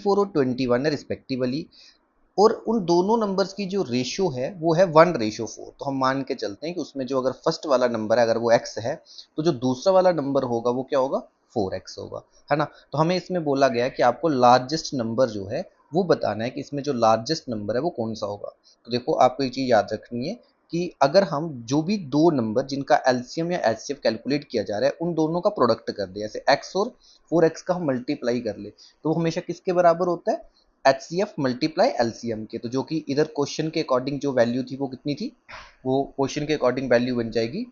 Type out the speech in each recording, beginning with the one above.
4 और 21 है रिस्पेक्टिवली, और उन दोनों नंबर्स की जो रेशियो है वो है 1:4। तो हम मान के चलते हैं कि उसमें जो अगर फर्स्ट वाला नंबर है अगर वो x है, तो जो दूसरा वाला नंबर होगा वो क्या होगा, 4x होगा, है ना। तो हमें इसमें बोला गया है कि आपको लार्जेस्ट नंबर जो है वो बताना है कि इसमें जो लार्जेस्ट नंबर है वो कौन सा होगा। तो देखो आपको ये चीज़ याद रखनी है कि अगर हम जो भी दो नंबर जिनका एलसीएम या एचसीएफ कैलकुलेट किया जा रहा है उन दोनों का प्रोडक्ट कर दे, जैसे x और 4x का हम मल्टीप्लाई कर ले, तो वो हमेशा किसके बराबर होता है, एचसीएफ मल्टीप्लाई एलसीएम के। तो जो कि इधर क्वेश्चन के अकॉर्डिंग जो वैल्यू थी वो कितनी थी, वो क्वेश्चन के अकॉर्डिंग वैल्यू बन जाएगी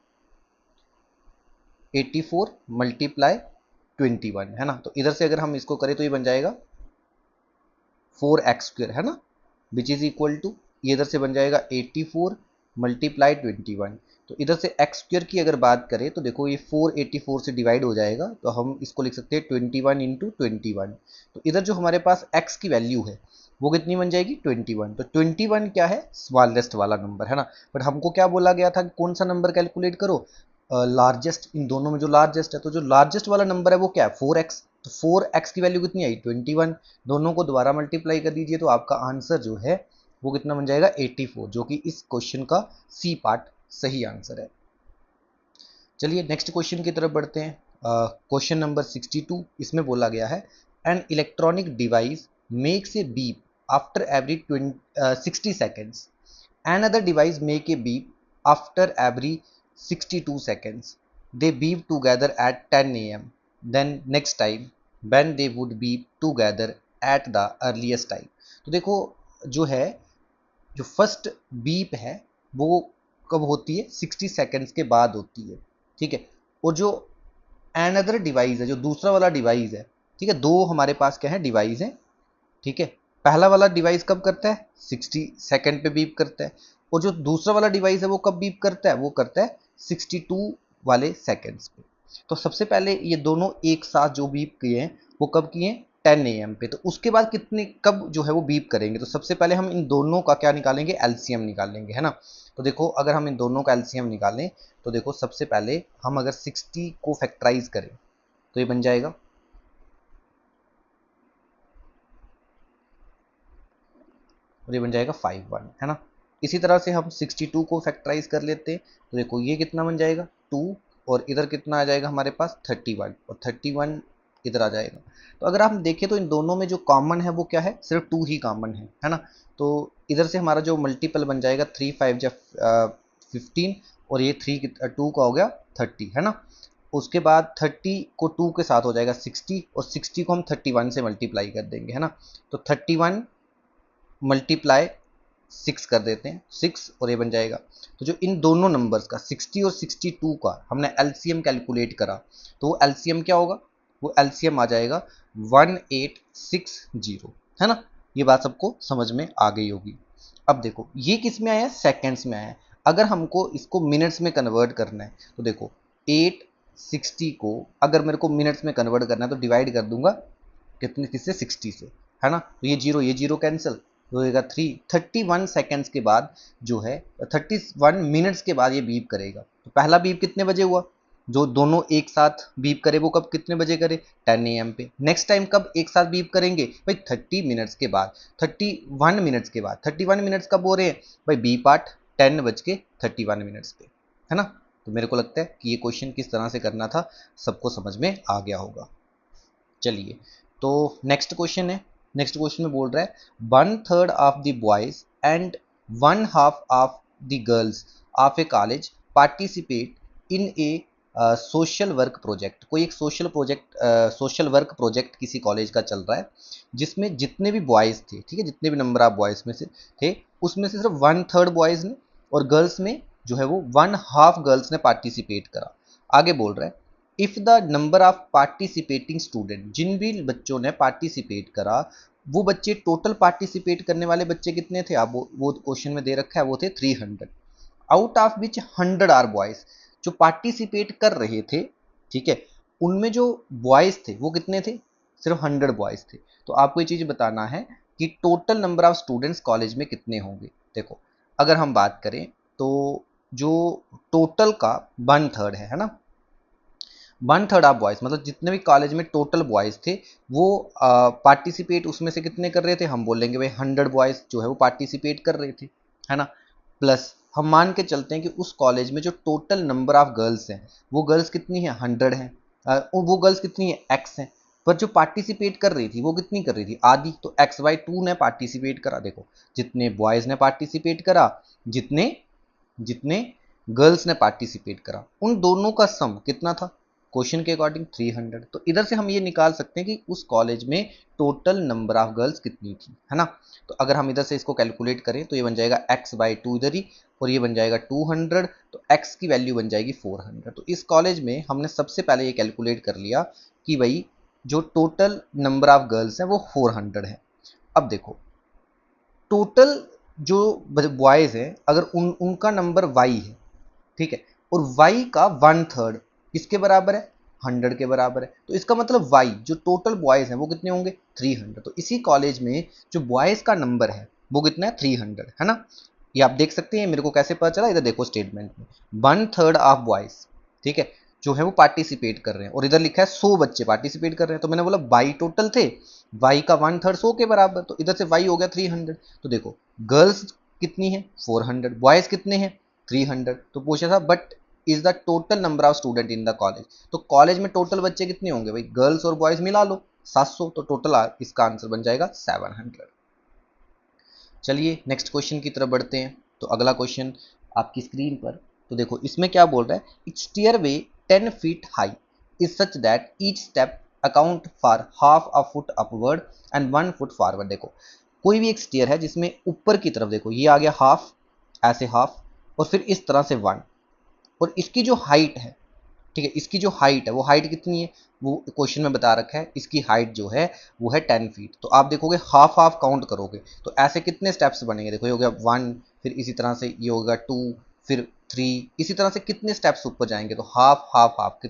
84 मल्टीप्लाई 21, है ना। तो इधर से अगर हम इसको करें तो ये बन जाएगा 4x², है ना, विच इज इक्वल टू, ये इधर से बन जाएगा 84 मल्टीप्लाई 21। तो इधर से x² की अगर बात करें तो देखो ये 484 से डिवाइड हो जाएगा, तो हम इसको लिख सकते हैं 21 इंटू 21। तो इधर जो हमारे पास x की वैल्यू है वो कितनी बन जाएगी, 21। तो 21 क्या है, स्मॉलेस्ट वाला नंबर, है ना। बट हमको क्या बोला गया था कि कौन सा नंबर कैलकुलेट करो, लार्जेस्ट, इन दोनों में जो लार्जेस्ट है। तो जो लार्जेस्ट वाला नंबर है वो क्या है, 4x। तो 4x की वैल्यू कितनी आई, 21। दोनों को दोबारा मल्टीप्लाई कर दीजिए तो आपका आंसर जो है वो कितना बन जाएगा, 84, जो कि इस क्वेश्चन का सी पार्ट सही आंसर है। चलिए नेक्स्ट क्वेश्चन की तरफ बढ़ते हैं। क्वेश्चन नंबर 62, इसमें बोला गया है an electronic device makes a beep after every 60 seconds, an other device make a beep after every 62 seconds. They beep together at 10 a.m. Then next time when they would beep together at the earliest time. तो देखो जो है, जो first beep है वो कब होती है, 60 सेकेंड्स के बाद होती है, ठीक है। और जो एनदर डिवाइस है, जो दूसरा वाला डिवाइस है, ठीक है, दो हमारे पास क्या है, डिवाइस है, ठीक है। पहला वाला डिवाइस कब करता है, 60 सेकेंड पे बीप करता है, और जो दूसरा वाला डिवाइस है वो कब बीप करता है, वो करता है 62 वाले सेकेंड्स पे। तो सबसे पहले ये दोनों एक साथ जो बीप किए हैं वो कब किए हैं, 10 AM पे। तो उसके बाद कितने कब जो है वो बीप करेंगे, तो सबसे पहले हम इन दोनों का क्या निकालेंगे, एलसीएम निकालेंगे, है ना। तो देखो अगर हम इन दोनों का एलसीएम निकालें तो देखो सबसे पहले हम अगर 60 को फैक्टराइज करें तो ये बन जाएगा, और ये बन जाएगा 51, है ना। इसी तरह से हम 62 को फैक्टराइज कर लेते हैं तो देखो ये कितना बन जाएगा, 2, और इधर कितना आ जाएगा हमारे पास 31, और 31 इधर आ जाएगा। तो अगर आप देखें तो इन दोनों में जो कॉमन है वो क्या है, सिर्फ 2 ही कॉमन है ना। तो इधर से हमारा जो मल्टीपल बन जाएगा 3 5 जा 15, और ये 2 का हो गया 30, है ना। उसके बाद 30 को 2 के साथ हो जाएगा 60, और 60 को हम 31 से मल्टीप्लाई कर देंगे, है ना। तो 31 मल्टीप्लाई 6 कर देते हैं, 6, और ये बन जाएगा। तो जो इन दोनों नंबर्स का 60 और 62 का हमने एलसीएम कैलकुलेट करा, तो वो एलसीएम क्या होगा, वो एलसीएम आ जाएगा 1860, है ना। ये बात सबको समझ में आ गई होगी। अब देखो ये किस में आया है, सेकेंड्स में आया है। अगर हमको इसको मिनट्स में कन्वर्ट करना है तो देखो 860 को अगर मेरे को मिनट्स में कन्वर्ट करना है तो डिवाइड कर दूंगा कितने, किससे, 60 से, है ना। तो ये जीरो कैंसिल होएगा, 31 सेकेंड्स के बाद जो है, 31 मिनट्स के बाद ये बीप करेगा। तो पहला बीप कितने बजे हुआ, जो दोनों एक साथ बीप करे वो कब कितने बजे करे, 10 AM पे। नेक्स्ट टाइम कब एक साथ बीप करेंगे भाई, 30 मिनट्स के बाद, 31 मिनट्स के बाद। 31 मिनट्स कब हो रहे हैं भाई, बी पार्ट 10:31 पे, है ना। तो मेरे को लगता है कि ये क्वेश्चन किस तरह से करना था सबको समझ में आ गया होगा। चलिए तो नेक्स्ट क्वेश्चन है। नेक्स्ट क्वेश्चन में बोल रहा है 1/3 of the boys and 1/2 of the girls of A college participate in A social work project. कोई एक सोशल वर्क प्रोजेक्ट किसी कॉलेज का चल रहा है जिसमें जितने भी बॉयज थे, ठीक है, जितने भी नंबर ऑफ बॉयज में से थे उसमें से सिर्फ 1/3 बॉयज ने, और गर्ल्स में जो है वो 1/2 गर्ल्स ने पार्टिसिपेट करा। आगे बोल रहा है if the number of participating student, जिन भी बच्चों ने पार्टिसिपेट करा वो बच्चे, टोटल पार्टिसिपेट करने वाले बच्चे कितने थे, आप वो क्वेश्चन में दे रखा है, वो थे 300, out of which 100 are boys. जो पार्टिसिपेट कर रहे थे, ठीक है, उनमें जो बॉयज थे वो कितने थे, सिर्फ 100 बॉयज थे। तो आपको ये चीज बताना है कि total number of students college में कितने होंगे। देखो अगर हम बात करें तो जो टोटल का 1/3 है ना, वन थर्ड ऑफ बॉयज़ मतलब जितने भी कॉलेज में टोटल बॉयज़ थे वो पार्टिसिपेट उसमें से कितने कर रहे थे, हम बोलेंगे भाई 100 बॉयज़ जो है वो पार्टिसिपेट कर रहे थे, है ना। प्लस हम मान के चलते हैं कि उस कॉलेज में जो टोटल नंबर ऑफ गर्ल्स हैं वो गर्ल्स कितनी है, 100 हैं। वो गर्ल्स कितनी है, एक्स हैं। पर जो पार्टिसिपेट कर रही थी वो कितनी कर रही थी, आधी। तो x/2 ने पार्टिसिपेट करा। देखो जितने बॉयज़ ने पार्टिसिपेट करा, जितने जितने गर्ल्स ने पार्टिसिपेट करा, उन दोनों का सम कितना था, क्वेश्चन के अकॉर्डिंग 300। तो इधर से हम ये निकाल सकते हैं कि उस कॉलेज में टोटल नंबर ऑफ गर्ल्स कितनी थी, है ना। तो अगर हम इधर से इसको कैलकुलेट करें तो ये बन जाएगा x/2 इधर ही, और ये बन जाएगा 200। तो x की वैल्यू बन जाएगी 400। तो इस कॉलेज में हमने सबसे पहले ये कैलकुलेट कर लिया कि भाई जो टोटल नंबर ऑफ गर्ल्स हैं वो 400 है। अब देखो टोटल जो बॉयज़ हैं अगर उनका नंबर y है, ठीक है, और y का 1/3 किसके बराबर है, 100 के बराबर है। तो इसका मतलब y जो टोटल बॉयज़ हैं वो कितने होंगे, 300। तो इसी कॉलेज में जो बॉयज़ का नंबर है वो कितना है, 300, है ना। ये आप देख सकते हैं मेरे को कैसे पता चला, इधर देखो स्टेटमेंट में 1/3 ऑफ बॉयज़, ठीक है, जो है वो पार्टिसिपेट कर रहे हैं, और इधर लिखा है 100 बच्चे पार्टिसिपेट कर रहे हैं। तो मैंने बोला y टोटल थे, y का 1/3 100 के बराबर, तो इधर से y हो गया 300। तो देखो गर्ल्स कितनी है, 400, बॉयज़ कितने हैं, 300। तो पूछा था but is the total number of student in the college. तो कॉलेज में टोटल बच्चे कितने होंगे भाई, गर्ल्स और बॉयज मिला लो 700। तो टोटल इसका आंसर बन जाएगा 700। चलिए नेक्स्ट क्वेश्चन की तरफ बढ़ते हैं। तो अगला क्वेश्चन आपकी स्क्रीन पर, तो देखो इसमें क्या बोल रहा है, it's stairway 10 feet high is such that each step account for half a foot upward and 1 foot forward. देखो कोई भी एक स्टेयर है जिसमें ऊपर की तरफ देखो ये आ गया हाफ, ऐसे हाफ, और फिर इस तरह से 1, और इसकी जो हाइट है, ठीक है, इसकी जो हाइट है वो हाइट कितनी है, वो क्वेश्चन में बता रखा है, इसकी हाइट जो है वो है 10 फीट। तो आप देखोगे हाफ हाफ काउंट करोगे तो ऐसे कितने स्टेप्स बनेंगे, देखो ये हो गया 1, फिर इसी तरह से ये होगा 2, फिर 3, इसी तरह से कितने स्टेप्स ऊपर जाएंगे, तो हाफ हाफ हाफ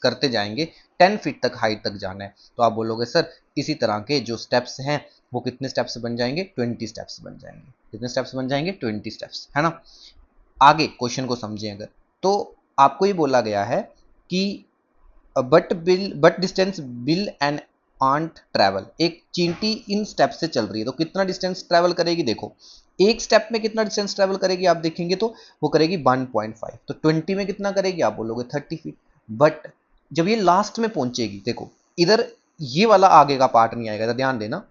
करते जाएंगे, 10 फीट तक हाइट तक जाना है। तो आप बोलोगे सर इसी तरह के जो स्टेप्स हैं वो कितने स्टेप्स बन जाएंगे, 20 स्टेप्स बन जाएंगे। कितने स्टेप्स बन जाएंगे, 20 स्टेप्स, है ना। आगे क्वेश्चन को समझें अगर, तो आपको ये बोला गया है कि but distance will and ant travel, एक चींटी इन स्टेप से चल रही है तो कितना डिस्टेंस ट्रैवल करेगी, देखो एक स्टेप में कितना डिस्टेंस ट्रैवल करेगी आप देखेंगे तो वो करेगी 1.5। तो 20 में कितना करेगी, आप बोलोगे 30 फीट। बट जब ये लास्ट में पहुंचेगी, देखो इधर ये वाला आगे का पार्ट नहीं आएगा, ध्यान देना,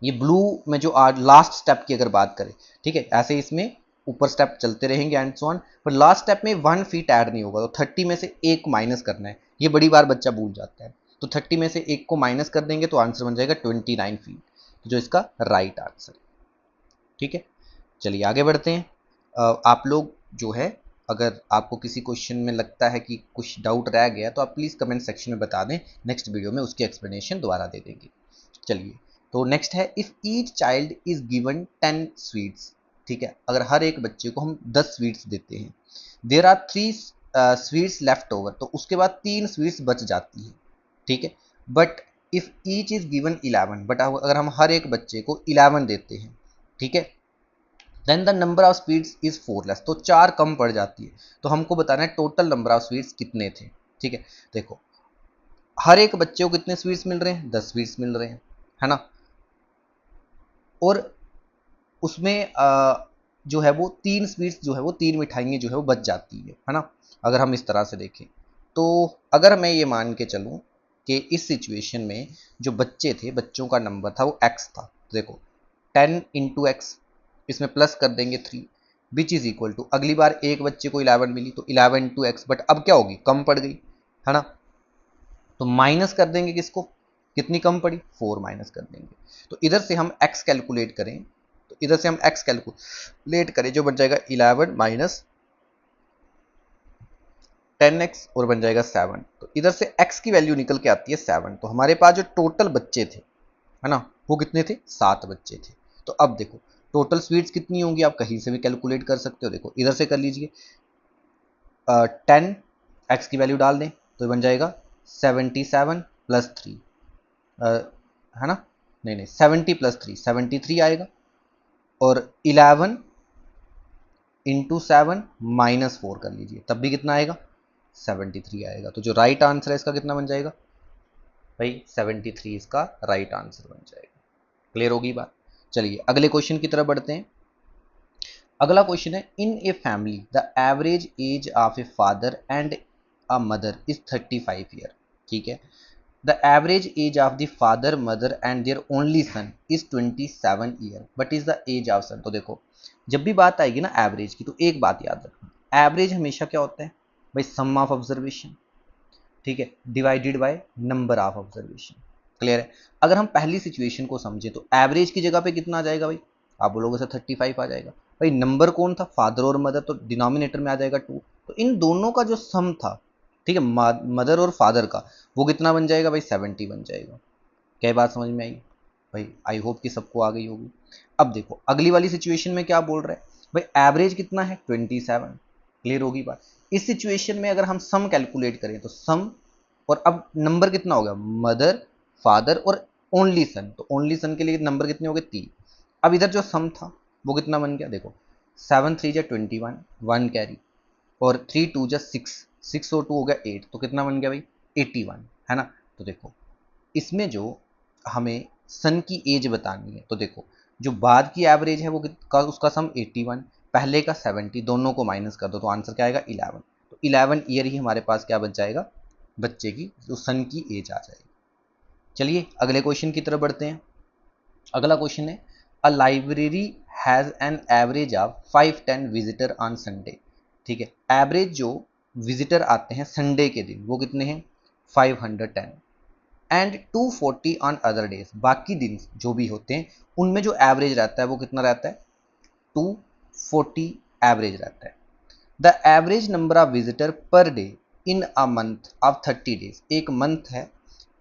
ये ब्लू में जो आज लास्ट स्टेप की अगर बात करें, ठीक है, ऐसे इसमें ऊपर स्टेप चलते रहेंगे एंड सो ऑन, पर लास्ट स्टेप में 1 फीट ऐड नहीं होगा। तो 30 में से एक माइनस करना है, ये बड़ी बार बच्चा भूल जाता है। तो 30 में से एक को माइनस कर देंगे तो आंसर बन जाएगा 29 फीट, जो इसका राइट आंसर है। ठीक है, चलिए आगे बढ़ते हैं। आप लोग जो है, अगर आपको किसी क्वेश्चन में लगता है कि कुछ डाउट रह गया तो आप प्लीज़ कमेंट सेक्शन में बता दें, नेक्स्ट वीडियो में उसकी एक्सप्लेनेशन दोबारा दे देंगे। चलिए, तो नेक्स्ट है if each child is given 10 sweets, ठीक है, अगर हर एक बच्चे को हम 10 स्वीट्स देते हैं, there are 3 sweets left over, तो उसके बाद 3 स्वीट्स बच जाती है, ठीक है। But if each is given 11, but अगर हम हर एक बच्चे को 11 देते हैं, ठीक है, then the number of sweets is 4 less, तो 4 कम पड़ जाती है। तो हमको बताना है टोटल नंबर ऑफ स्वीट्स कितने थे, ठीक है। देखो हर एक बच्चे को कितने स्वीट्स मिल रहे हैं, 10 स्वीट्स मिल रहे हैं, है ना। और उसमें जो है वो 3 स्वीट्स जो है वो 3 मिठाइयाँ जो है वो बच जाती है ना। अगर हम इस तरह से देखें तो अगर मैं ये मान के चलूँ कि इस सिचुएशन में जो बच्चे थे, बच्चों का नंबर था वो x था, तो देखो 10 इंटू एक्स, इसमें प्लस कर देंगे 3, विच इज़ इक्वल टू, अगली बार एक बच्चे को 11 मिली तो 11 इंटू एक्स, बट अब क्या होगी, कम पड़ गई, है ना। तो माइनस कर देंगे किसको, कितनी कम पड़ी, 4 माइनस कर देंगे। तो इधर से हम x कैलकुलेट करें, तो इधर से हम x कैलकुलेट करें जो बन जाएगा 11 माइनस 10x और बन जाएगा 7। तो इधर से x की वैल्यू निकल के आती है 7। तो हमारे पास जो टोटल बच्चे थे, है ना, वो कितने थे, 7 बच्चे थे। तो अब देखो टोटल स्वीट्स कितनी होंगी आप कहीं से भी कैलकुलेट कर सकते हो, देखो इधर से कर लीजिए, 10 x की वैल्यू डाल दें तो बन जाएगा 77 प्लस 3, है ना, नहीं नहीं 70 प्लस 3 73 आएगा, और 11 इंटू 7 माइनस 4 कर लीजिए तब भी कितना आएगा, 73 आएगा। तो जो राइट आंसर है इसका कितना बन जाएगा भाई, 73 इसका राइट आंसर बन जाएगा। क्लियर होगी बात। चलिए अगले क्वेश्चन की तरफ बढ़ते हैं। अगला क्वेश्चन है, in a family the average age of a father and a mother is 35 year. ठीक है, the average age of the father mother and there only son is 27 year but is the age of son. तो देखो जब भी बात आएगी ना average की, तो एक बात याद रखना, एवरेज हमेशा क्या होता है भाई, सम ऑफ ऑब्जर्वेशन, ठीक है, divided by number of observation. Clear है। अगर हम पहली सिचुएशन को समझें तो एवरेज की जगह पे कितना आ जाएगा भाई, आप बोलोगे सर 35 आ जाएगा। भाई नंबर कौन था, फादर और मदर, तो डिनोमिनेटर में आ जाएगा 2। तो इन दोनों का जो सम था, ठीक है, मदर और फादर का, वो कितना बन जाएगा भाई, 70 बन जाएगा। क्या बात समझ में आई भाई? आई होप कि सबको आ गई होगी। अब देखो अगली वाली सिचुएशन में क्या बोल रहा है भाई, एवरेज कितना है 27। क्लियर होगी बात। इस सिचुएशन में अगर हम सम कैलकुलेट करें तो सम, और अब नंबर कितना हो गया, मदर फादर और ओनली सन, तो ओनली सन के लिए नंबर कितने हो गए, 3। अब इधर जो सम था वो कितना बन गया, देखो 7 3 जा 21, 1 कैरी, और 3 2 जा 6, 6 और 2 हो गया 8, तो कितना बन गया भाई 81, है ना। तो देखो इसमें जो हमें सन की एज बतानी है, तो देखो जो बाद की एवरेज है वो उसका सम 81, पहले का 70, दोनों को माइनस कर दो तो आंसर क्या आएगा 11। तो 11 ईयर ही हमारे पास क्या बच जाएगा, बच्चे की जो सन की एज आ जाएगी। चलिए अगले क्वेश्चन की तरफ बढ़ते हैं। अगला क्वेश्चन है, a library has an average of 510 visitor on Sunday. ठीक है, एवरेज जो विजिटर आते हैं संडे के दिन वो कितने हैं, 510, एंड 240 ऑन अदर डेज, बाकी दिन जो भी होते हैं उनमें जो एवरेज रहता है वो कितना रहता है, 240 एवरेज रहता है। The average number of visitor per day in a month of 30 days, एक मंथ है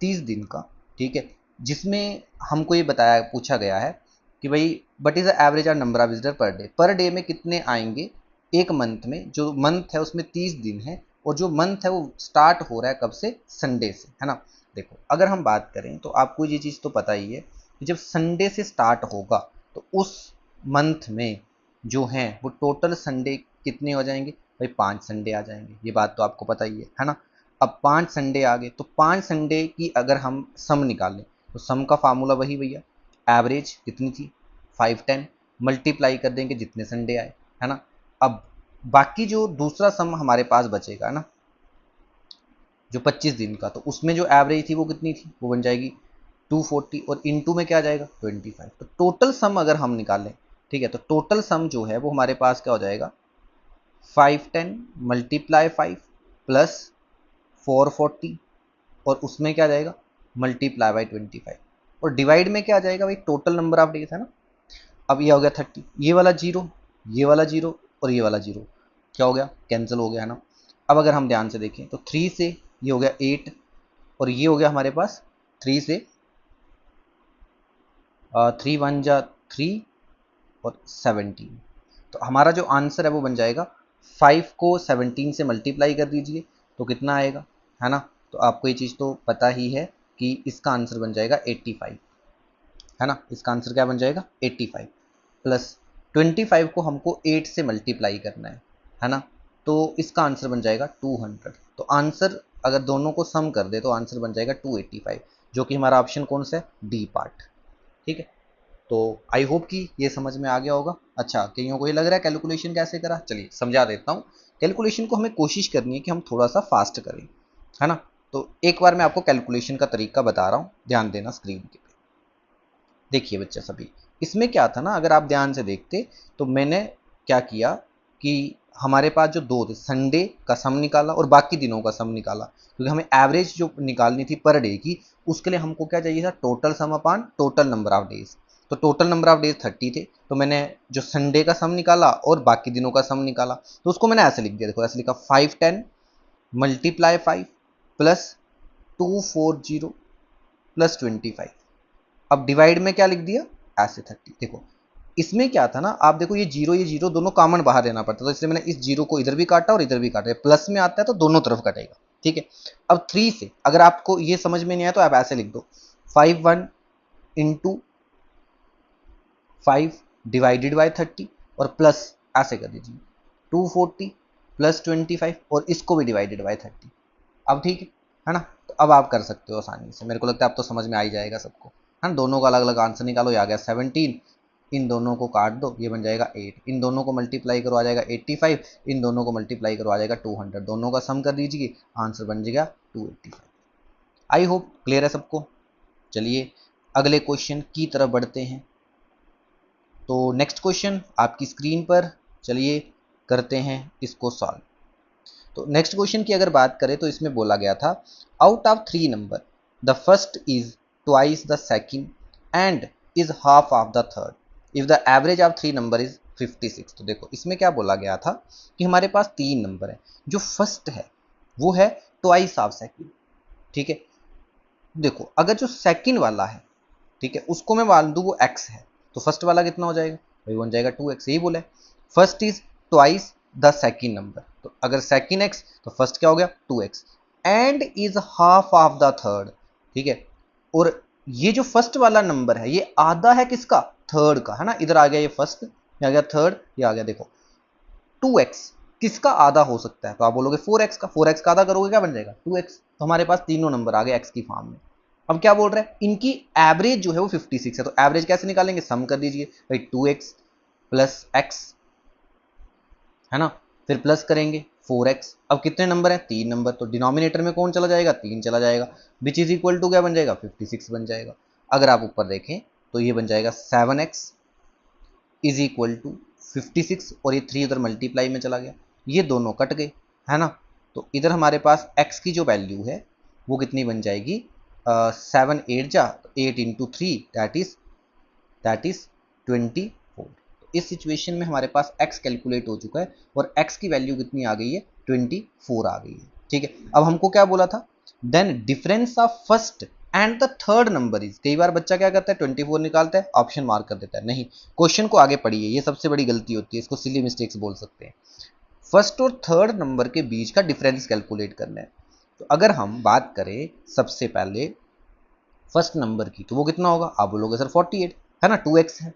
30 दिन का, ठीक है, जिसमें हमको ये बताया पूछा गया है कि भाई but is the average of number of visitor per day में कितने आएंगे एक मंथ में, जो मंथ है उसमें 30 दिन है, और जो मंथ है वो स्टार्ट हो रहा है कब से, संडे से, है ना। देखो अगर हम बात करें तो आपको ये चीज़ तो पता ही है कि जब संडे से स्टार्ट होगा तो उस मंथ में जो हैं वो टोटल संडे कितने हो जाएंगे भाई, 5 संडे आ जाएंगे, ये बात तो आपको पता ही है ना। अब 5 संडे आ गए तो 5 संडे की अगर हम सम निकालें तो सम का फार्मूला वही भैया, एवरेज कितनी थी 510, मल्टीप्लाई कर देंगे जितने संडे आए, है ना। अब बाकी जो दूसरा सम हमारे पास बचेगा ना, जो 25 दिन का, तो उसमें जो एवरेज थी वो कितनी थी, वो बन जाएगी 240, और इनटू में क्या आ जाएगा 25। तो टोटल सम अगर हम निकालें, ठीक है, तो टोटल सम जो है वो हमारे पास क्या हो जाएगा, 510 मल्टीप्लाई 5 प्लस 440, और उसमें क्या आ जाएगा मल्टीप्लाई बाई 25, और डिवाइड में क्या आ जाएगा भाई, टोटल नंबर ऑफ डेज, है ना। अब ये हो गया 30, ये वाला जीरो, ये वाला जीरो, और ये वाला जीरो क्या हो गया, कैंसिल हो गया, है ना। अब अगर हम ध्यान से देखें तो 3 से ये हो गया 8, और ये हो गया हमारे पास 3 से 3 1 जा 3 और 17, तो हमारा जो आंसर है वो बन जाएगा, 5 को 17 से मल्टीप्लाई कर दीजिए तो कितना आएगा, है ना। तो आपको ये चीज़ तो पता ही है कि इसका आंसर बन जाएगा 85, है ना। इसका आंसर क्या बन जाएगा 85, प्लस 25 को हमको 8 से मल्टीप्लाई करना है ना। तो इसका आंसर बन जाएगा 200। तो आंसर अगर दोनों को सम कर दे तो आंसर बन जाएगा 285, जो कि हमारा ऑप्शन कौन सा है, डी पार्ट। ठीक है, तो आई होप कि ये समझ में आ गया होगा। अच्छा, कईयों को ये लग रहा है कैलकुलेशन कैसे करा, चलिए समझा देता हूँ। कैलकुलेशन को हमें कोशिश करनी है कि हम थोड़ा सा फास्ट करें, है ना। तो एक बार मैं आपको कैलकुलेशन का तरीका बता रहा हूँ, ध्यान देना स्क्रीन के पे। देखिए बच्चे सभी, इसमें क्या था ना, अगर आप ध्यान से देखते तो मैंने क्या किया कि हमारे पास जो दो थे, संडे का सम निकाला और बाकी दिनों का सम निकाला, क्योंकि हमें एवरेज जो निकालनी थी पर डे की, उसके लिए हमको क्या चाहिए था, total sum upon total number of days. तो टोटल नंबर ऑफ डेज 30 थे, तो मैंने जो संडे का सम निकाला और बाकी दिनों का सम निकाला, तो उसको मैंने ऐसे लिख दिया, देखो ऐसे लिखा 510 मल्टीप्लाई 5 प्लस 240 प्लस 25। अब डिवाइड में क्या लिख दिया, ऐसे 30। देखो इसमें क्या था ना, आप देखो ये जीरो दोनों कॉमन बाहर लेना पड़ता, तो इसलिए मैंने इस जीरो को इधर भी काटा और इधर भी काटा, प्लस में आता है तो दोनों तरफ कटेगा, ठीक है। अब 3 से अगर आपको ये समझ में नहीं आया तो आप ऐसे लिख दो, 51 इंटू 5 डिवाइडेड बाई 30, और प्लस ऐसे कर दीजिए 240 प्लस 25 और इसको भी डिवाइडेड बाय 30। अब ठीक है ना, तो अब आप कर सकते हो आसानी से, मेरे को लगता है अब तो समझ में आ ही जाएगा सबको, है ना। दोनों का अलग अलग आंसर निकालो, ये आ गया 17, इन दोनों को काट दो, ये बन जाएगा 8, इन दोनों को मल्टीप्लाई करो आ जाएगा 85, इन दोनों को मल्टीप्लाई करो आ जाएगा 200, दोनों का सम कर दीजिए, आंसर बन जाएगा 285। आई होप क्लियर है सबको। चलिए अगले क्वेश्चन की तरफ बढ़ते हैं। तो नेक्स्ट क्वेश्चन आपकी स्क्रीन पर, चलिए करते हैं इसको सॉल्व। तो नेक्स्ट क्वेश्चन की अगर बात करें तो इसमें बोला गया था, out of 3 number the first is twice the second and is half of the third if the average of 3 number is 56। तो देखो इसमें क्या बोला गया था कि हमारे पास 3 नंबर है, जो फर्स्ट है वो है ट्वाइस ऑफ सेकंड, ठीक है। देखो अगर जो सेकंड वाला है, ठीक है, उसको मैं मान दूं वो x है, तो फर्स्ट वाला कितना हो जाएगा भाई, बन जाएगा 2x, यही बोला है। First is twice the second number, तो अगर सेकंड x तो फर्स्ट क्या हो गया 2x, and is half of the third, ठीक है। और ये जो फर्स्ट वाला नंबर है ये आधा है किसका, थर्ड का, है ना। इधर आ गया ये फर्स्ट, ये आ गया थर्ड, ये आ गया देखो 2x किसका आधा हो सकता है, तो आप बोलोगे 4x का, 4x का आधा करोगे क्या बन जाएगा 2x, तो हमारे पास तीनों नंबर आ गए x की फॉर्म में। अब क्या बोल रहे हैं, इनकी एवरेज जो है वो 56 है, तो एवरेज कैसे निकालेंगे, सम कर दीजिए भाई 2x प्लस x, है ना, फिर प्लस करेंगे 4x। अब कितने नंबर हैं, 3 नंबर, तो डिनोमिनेटर में कौन चला जाएगा, 3 चला जाएगा, विच इज इक्वल टू क्या बन जाएगा 56 बन जाएगा। अगर आप ऊपर देखें तो ये बन जाएगा 7x इज इक्वल टू 56, और ये 3 उधर मल्टीप्लाई में चला गया, ये दोनों कट गए, है ना। तो इधर हमारे पास x की जो वैल्यू है वो कितनी बन जाएगी, 7 8 जा 8 इंटू 3 दैट इज 24। तो इस सिचुएशन में हमारे पास x कैलकुलेट हो चुका है और x की वैल्यू कितनी आ गई है 24 आ गई है, ठीक है। अब हमको क्या बोला था, then difference of first and the third number is, कई बार बच्चा क्या करता है 24 निकालता है ऑप्शन मार्क कर देता है, नहीं, क्वेश्चन को आगे पढ़िए, ये सबसे बड़ी गलती होती है, इसको सिली मिस्टेक्स बोल सकते हैं। फर्स्ट और थर्ड नंबर के बीच का डिफरेंस कैलकुलेट करना है, तो अगर हम बात करें सबसे पहले फर्स्ट नंबर की, तो वो कितना होगा, आप बोलोगे सर 48, है ना, 2x है।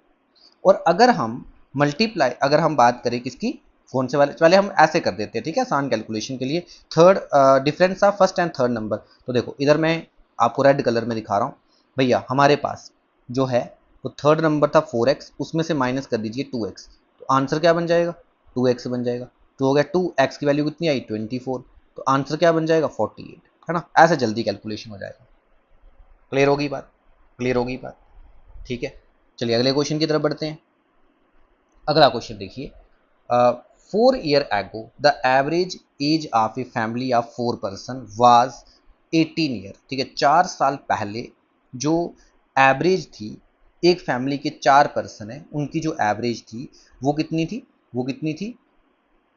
और अगर हम मल्टीप्लाई, अगर हम बात करें किसकी, कौन से वाले, पहले हम ऐसे कर देते हैं, ठीक है, आसान कैलकुलेशन के लिए, third difference of first and third number. तो देखो इधर मैं आपको रेड कलर में दिखा रहा हूँ भैया, हमारे पास जो है वो थर्ड नंबर था 4x, उसमें से माइनस कर दीजिए 2x, तो आंसर क्या बन जाएगा 2x बन जाएगा, तो हो गया 2x की वैल्यू कितनी आई 24, तो आंसर क्या बन जाएगा 48, है ना। ऐसे जल्दी कैलकुलेशन हो जाएगा। क्लियर होगी बात, क्लियर होगी बात, ठीक है। चलिए अगले क्वेश्चन की तरफ बढ़ते हैं। अगला क्वेश्चन देखिए, 4 year ago the average age of a family of 4 person was 18 year, ठीक है, 4 साल पहले जो एवरेज थी, एक फैमिली के 4 पर्सन है, उनकी जो एवरेज थी वो कितनी थी, वो कितनी थी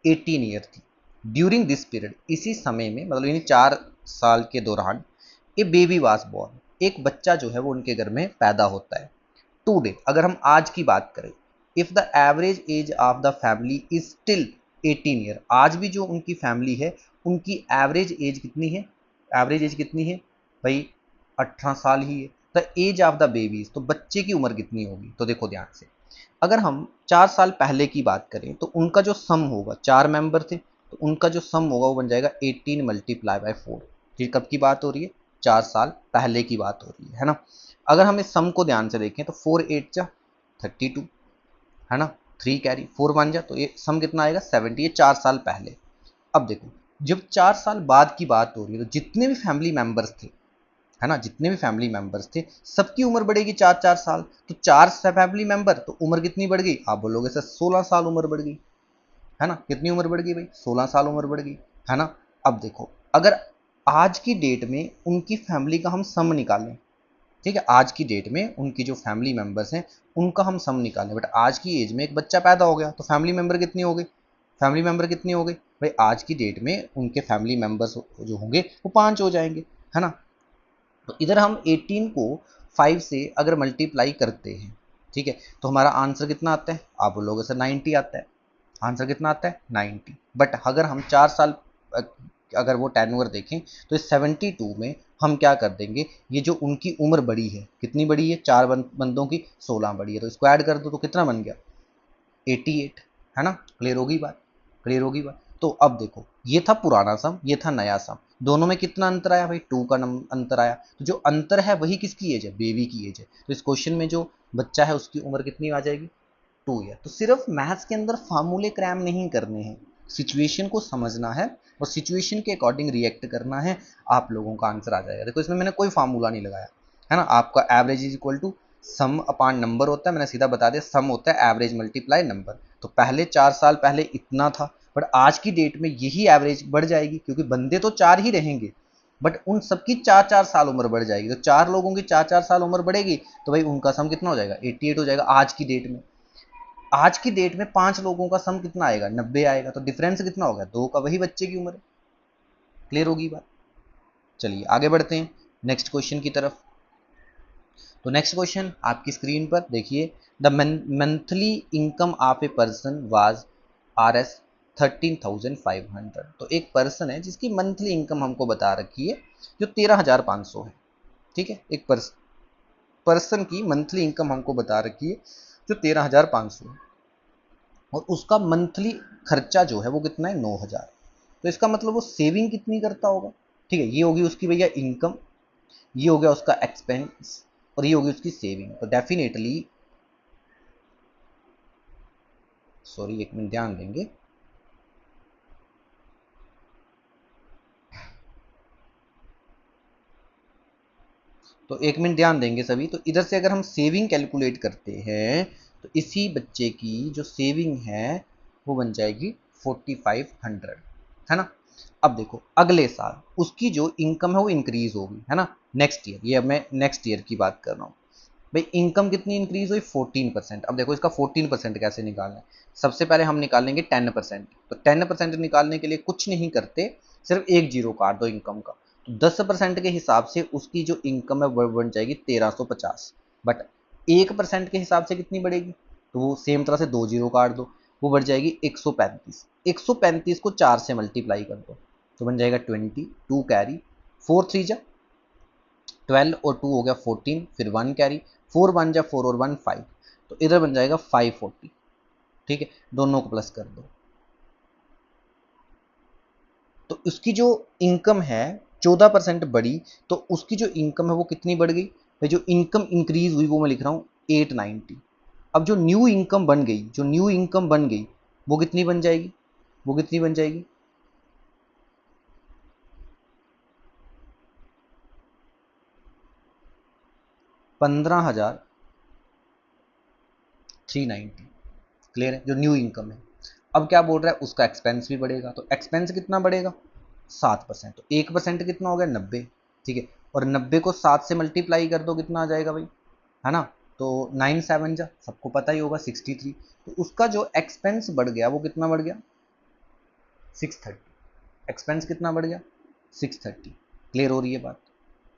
18 ईयर थी। ड्यूरिंग दिस पीरियड, इसी समय में, मतलब यानी 4 साल के दौरान, ए बेबी वाज बॉर्न, एक बच्चा जो है वो उनके घर में पैदा होता है। टुडे, अगर हम आज की बात करें, if the average age of the family is still 18 year, आज भी जो उनकी फैमिली है उनकी एवरेज एज कितनी है, एवरेज एज कितनी है भाई 18 साल ही है। The age of the babies, तो बच्चे की उम्र कितनी होगी, तो देखो ध्यान से, अगर हम 4 साल पहले की बात करें तो उनका जो सम होगा, 4 मेंबर थे तो उनका जो सम होगा वो बन जाएगा 18 मल्टीप्लाई बाय 4, ठीक, कब की बात हो रही है 4 साल पहले की बात हो रही है ना। अगर हम इस सम को ध्यान से देखें तो 4 8 जा 32, है ना, 3 कैरी 4 बन जा, तो ये सम कितना आएगा 70, ये 4 साल पहले। अब देखो जब 4 साल बाद की बात हो रही है तो जितने भी फैमिली मेंबर्स थे, है ना, जितने भी फैमिली मेंबर्स थे सबकी उम्र बढ़ेगी 4 4 साल, तो 4 फैमिली मेंबर, तो उम्र कितनी बढ़ गई, आप बोलोगे सर 16 साल उम्र बढ़ गई, है ना, कितनी उम्र बढ़ गई भाई 16 साल उम्र बढ़ गई, है ना। अब देखो अगर आज की डेट में उनकी फैमिली का हम सम निकालें, ठीक है, आज की डेट में उनकी जो फैमिली मेंबर्स हैं उनका हम सम निकालें, बट आज की एज में एक बच्चा पैदा हो गया तो फैमिली मेंबर कितनी हो गई, फैमिली मेंबर कितनी हो गई भाई, आज की डेट में उनके फैमिली मेंबर्स जो होंगे वो 5 हो जाएंगे, है ना। तो इधर हम 18 को 5 से अगर मल्टीप्लाई करते हैं, ठीक है, तो हमारा आंसर कितना आता है, आप बोलोगे सर 90 आता है, आंसर कितना आता है 90। बट अगर हम 4 साल अगर वो टेन्योर देखें तो इस 72 में हम क्या कर देंगे, ये जो उनकी उम्र बड़ी है, कितनी बड़ी है, 4 बंदों की 16 बड़ी है, तो इसको ऐड कर दो तो कितना बन गया 88, है ना। क्लियर होगी बात, क्लियर होगी बात। तो अब देखो ये था पुराना सम, ये था नया सम, दोनों में कितना अंतर आया भाई, 2 का अंतर आया। तो जो अंतर है वही किसकी एज है, बेबी की एज है। तो इस क्वेश्चन में जो बच्चा है उसकी उम्र कितनी आ जाएगी, 2 ईयर। तो सिर्फ मैथ्स के अंदर फार्मूले क्रैम नहीं करने हैं, सिचुएशन को समझना है और सिचुएशन के अकॉर्डिंग रिएक्ट करना है, आप लोगों का आंसर आ जाएगा। देखो इसमें मैंने कोई फार्मूला नहीं लगाया है ना, आपका average is equal to sum upon number होता है, मैंने सीधा बता दिया सम होता है एवरेज मल्टीप्लाई नंबर। तो पहले 4 साल पहले इतना था, बट आज की डेट में यही एवरेज बढ़ जाएगी, क्योंकि बंदे तो 4 ही रहेंगे, बट उन सबकी 4-4 साल उम्र बढ़ जाएगी। तो 4 लोगों की 4-4 साल उम्र बढ़ेगी, तो भाई उनका सम कितना हो जाएगा, 88 हो जाएगा आज की डेट में। आज की डेट में 5 लोगों का सम कितना आएगा, 90 आएगा। तो डिफरेंस कितना होगा, 2 का, वही बच्चे की उम्र है। क्लियर होगी बात। चलिए आगे बढ़ते हैं नेक्स्ट क्वेश्चन की तरफ। तो नेक्स्ट क्वेश्चन आपकी स्क्रीन पर देखिए, the monthly income of a person was RS 13,500। तो एक पर्सन है जिसकी मंथली इनकम हमको बता रखी है जो 13,500 है। ठीक है, एक पर्सन की मंथली इनकम हमको बता रखी है जो 13,500 है, और उसका मंथली खर्चा जो है वो कितना है, 9,000। तो इसका मतलब वो सेविंग कितनी करता होगा। ठीक है, ये होगी उसकी भैया इनकम, ये हो गया उसका एक्सपेंस, और ये होगी उसकी सेविंग। तो डेफिनेटली, सॉरी एक मिनट ध्यान देंगे, तो एक मिनट ध्यान देंगे सभी। तो इधर से अगर हम सेविंग कैलकुलेट करते हैं तो इसी बच्चे की जो सेविंग है वो बन जाएगी 4,500, है ना। अब देखो अगले साल उसकी जो इनकम है वो इंक्रीज होगी, है ना, नेक्स्ट ईयर, ये अब मैं नेक्स्ट ईयर की बात कर रहा हूँ। भाई इनकम कितनी इंक्रीज हुई, 14%। अब देखो इसका 14% कैसे निकालना है। सबसे पहले हम निकालेंगे 10%। तो 10% निकालने के लिए कुछ नहीं करते, सिर्फ एक जीरो काट दो इनकम का। तो 10% के हिसाब से उसकी जो इनकम है वो बन जाएगी 1350। बट 1% के हिसाब से कितनी बढ़ेगी, तो वो सेम तरह से दो जीरो काट दो, वो बढ़ जाएगी 135। 135 को 4 से मल्टीप्लाई कर दो तो बन जाएगा 20, 2 कैरी, 4 3 जा 12 और 2 हो गया 14, फिर 1 कैरी, 4 1 जा 4 और 1 5, तो इधर बन जाएगा 540। ठीक है, दोनों को प्लस कर दो। तो उसकी जो इनकम है 14% बढ़ी, तो उसकी जो इनकम है वो कितनी बढ़ गई, तो जो इनकम इंक्रीज हुई वो मैं लिख रहा हूँ 890। अब जो न्यू इनकम बन गई, जो न्यू इनकम बन गई वो कितनी बन जाएगी, वो कितनी बन जाएगी, 15,390। क्लियर है, जो न्यू इनकम है। अब क्या बोल रहा है, उसका एक्सपेंस भी बढ़ेगा। तो एक्सपेंस कितना बढ़ेगा, 7%। तो 1% कितना हो गया, 90। ठीक है, और 90 को 7 से मल्टीप्लाई कर दो, कितना आ जाएगा भाई, है ना। तो 9 7 जा, सबको पता ही होगा 63। तो उसका जो एक्सपेंस बढ़ गया वो कितना बढ़ गया, 630। एक्सपेंस कितना बढ़ गया, 630। क्लियर हो रही है बात।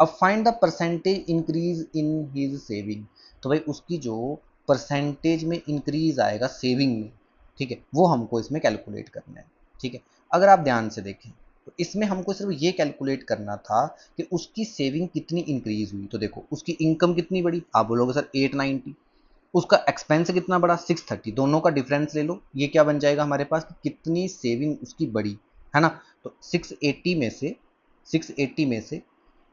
अब find the percentage increase in his saving. तो भाई उसकी जो परसेंटेज में इंक्रीज आएगा सेविंग में, ठीक है, वो हमको इसमें कैलकुलेट करना है। ठीक है, अगर आप ध्यान से देखें तो इसमें हमको सिर्फ ये कैलकुलेट करना था कि उसकी सेविंग कितनी इंक्रीज हुई। तो देखो उसकी इनकम कितनी बढ़ी, आप बोलोगे सर 890, उसका एक्सपेंस कितना बढ़ा 630, दोनों का डिफरेंस ले लो, ये क्या बन जाएगा हमारे पास कि कितनी सेविंग उसकी बढ़ी, है ना। तो 680 में से 680 में से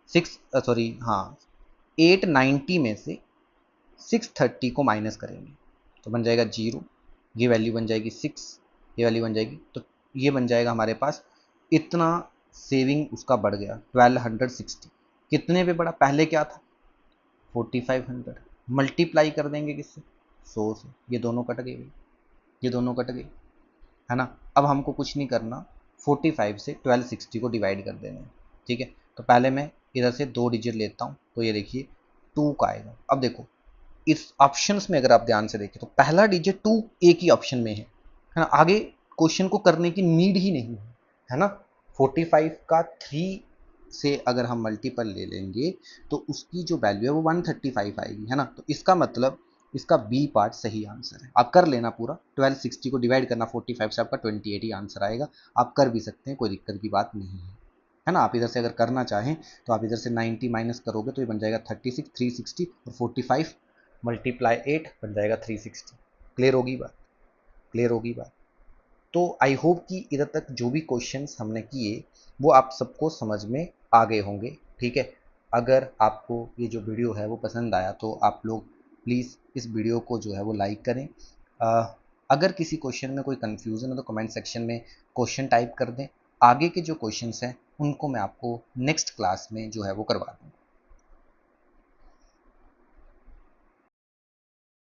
सिक्स सॉरी हाँ 890 में से 630 को माइनस करेंगे तो बन जाएगा 0, ये वैल्यू बन जाएगी 6, ये वैल्यू बन जाएगी, तो ये बन जाएगा हमारे पास इतना सेविंग उसका बढ़ गया 1260। कितने पे बढ़ा, पहले क्या था 4500, मल्टीप्लाई कर देंगे किससे, 100 से, ये दोनों कट गए, ये दोनों कट गए, है ना। अब हमको कुछ नहीं करना, 45 से 1260 को डिवाइड कर देना है। ठीक है, तो पहले मैं इधर से 2 डिजिट लेता हूँ, तो ये देखिए 2 का आएगा। अब देखो इस ऑप्शंस में अगर आप ध्यान से देखें तो पहला डिजिट 2 एक ही ऑप्शन में है ना, आगे क्वेश्चन को करने की नीड ही नहीं है ना। 45 का 3 से अगर हम मल्टीपल ले लेंगे तो उसकी जो वैल्यू है वो 135 आएगी, है ना। तो इसका मतलब इसका बी पार्ट सही आंसर है। आप कर लेना पूरा, 1260 को डिवाइड करना 45 से आपका 28 ही आंसर आएगा। आप कर भी सकते हैं, कोई दिक्कत की बात नहीं है ना। आप इधर से अगर करना चाहें तो आप इधर से 90 माइनस करोगे तो ये बन जाएगा 36, 360 और 45 मल्टीप्लाई 8 बन जाएगा 360। क्लियर होगी बात, क्लियर होगी बात। तो आई होप कि इधर तक जो भी क्वेश्चंस हमने किए वो आप सबको समझ में आ गए होंगे। ठीक है, अगर आपको ये जो वीडियो है वो पसंद आया तो आप लोग प्लीज़ इस वीडियो को जो है वो लाइक करें। अगर किसी क्वेश्चन में कोई कन्फ्यूज़न है तो कमेंट सेक्शन में क्वेश्चन टाइप कर दें। आगे के जो क्वेश्चंस हैं उनको मैं आपको नेक्स्ट क्लास में जो है वो करवा दूँगा।